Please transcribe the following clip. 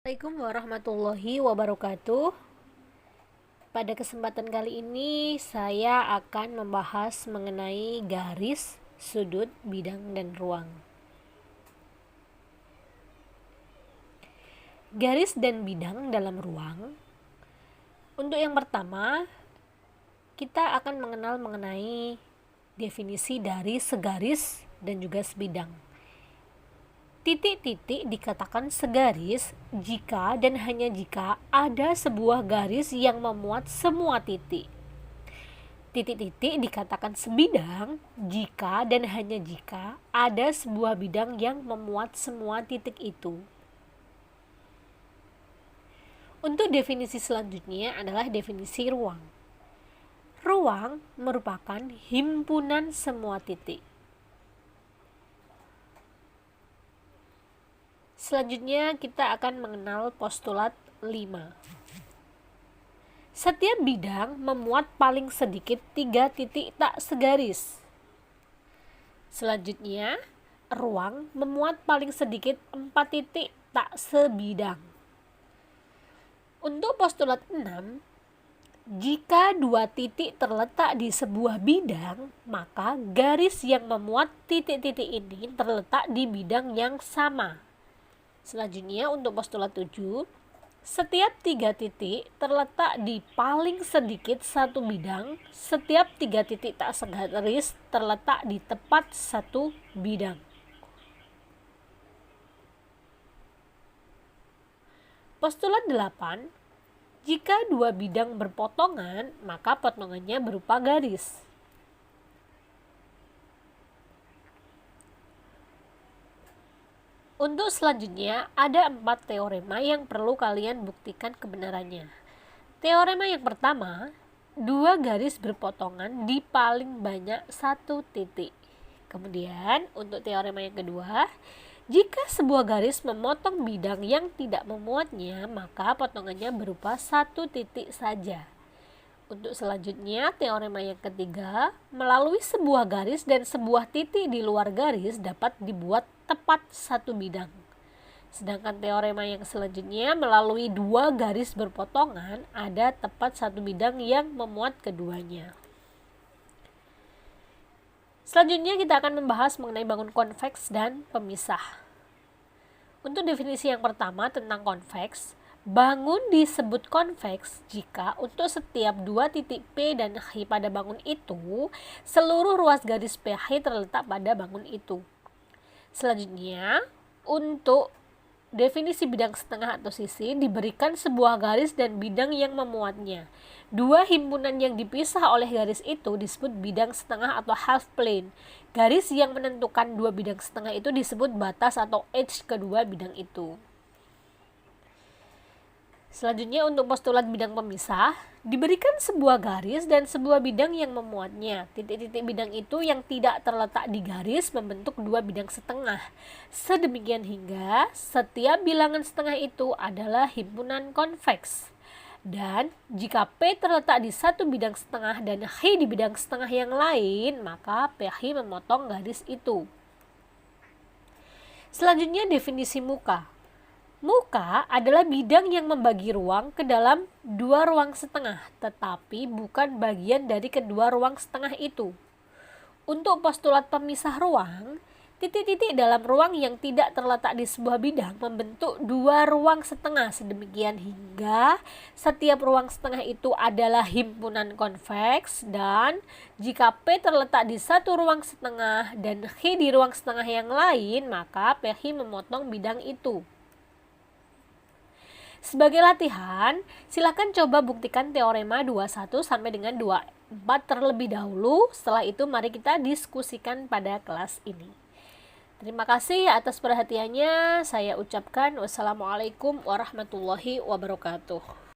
Assalamualaikum warahmatullahi wabarakatuh. Pada kesempatan kali ini saya akan membahas mengenai garis, sudut, bidang, dan ruang. Garis dan bidang dalam ruang. Untuk yang pertama, kita akan mengenal mengenai definisi dari segaris dan juga sebidang. Titik-titik dikatakan segaris jika dan hanya jika ada sebuah garis yang memuat semua titik. Titik-titik dikatakan sebidang jika dan hanya jika ada sebuah bidang yang memuat semua titik itu. Untuk definisi selanjutnya adalah definisi ruang. Ruang merupakan himpunan semua titik. Selanjutnya kita akan mengenal postulat 5. Setiap bidang memuat paling sedikit 3 titik tak segaris. Selanjutnya, ruang memuat paling sedikit 4 titik tak sebidang. Untuk postulat 6, jika 2 titik terletak di sebuah bidang, maka garis yang memuat titik-titik ini terletak di bidang yang sama. Selanjutnya untuk postulat 7, setiap 3 titik terletak di paling sedikit satu bidang, setiap 3 titik tak segaris terletak di tepat satu bidang. Postulat 8, jika 2 bidang berpotongan, maka potongannya berupa garis. Untuk selanjutnya, ada 4 teorema yang perlu kalian buktikan kebenarannya. Teorema yang pertama, 2 garis berpotongan di paling banyak satu titik. Kemudian, untuk teorema yang kedua, jika sebuah garis memotong bidang yang tidak memuatnya, maka potongannya berupa satu titik saja. Untuk selanjutnya, teorema yang ketiga, melalui sebuah garis dan sebuah titik di luar garis dapat dibuat tepat satu bidang. Sedangkan teorema yang selanjutnya, melalui 2 garis berpotongan, ada tepat satu bidang yang memuat keduanya. Selanjutnya kita akan membahas mengenai bangun konveks dan pemisah. Untuk definisi yang pertama tentang konveks, bangun disebut konveks jika untuk setiap 2 titik P dan H pada bangun itu, seluruh ruas garis PH terletak pada bangun itu. Selanjutnya, untuk definisi bidang setengah atau sisi, diberikan sebuah garis dan bidang yang memuatnya. 2 himpunan yang dipisah oleh garis itu disebut bidang setengah atau half plane. Garis yang menentukan 2 bidang setengah itu disebut batas atau edge kedua bidang itu. Selanjutnya untuk postulat bidang pemisah, diberikan sebuah garis dan sebuah bidang yang memuatnya. Titik-titik bidang itu yang tidak terletak di garis membentuk 2 bidang setengah. Sedemikian hingga setiap bilangan setengah itu adalah himpunan konveks. Dan jika P terletak di satu bidang setengah dan H di bidang setengah yang lain, maka PH memotong garis itu. Selanjutnya definisi muka. Muka adalah bidang yang membagi ruang ke dalam 2 ruang setengah, tetapi bukan bagian dari kedua ruang setengah itu. Untuk postulat pemisah ruang, titik-titik dalam ruang yang tidak terletak di sebuah bidang membentuk 2 ruang setengah, sedemikian hingga setiap ruang setengah itu adalah himpunan konveks, dan jika P terletak di satu ruang setengah dan H di ruang setengah yang lain, maka PH memotong bidang itu. Sebagai latihan, silakan coba buktikan teorema 21 sampai dengan 24 terlebih dahulu. Setelah itu mari kita diskusikan pada kelas ini. Terima kasih atas perhatiannya. Saya ucapkan wassalamualaikum warahmatullahi wabarakatuh.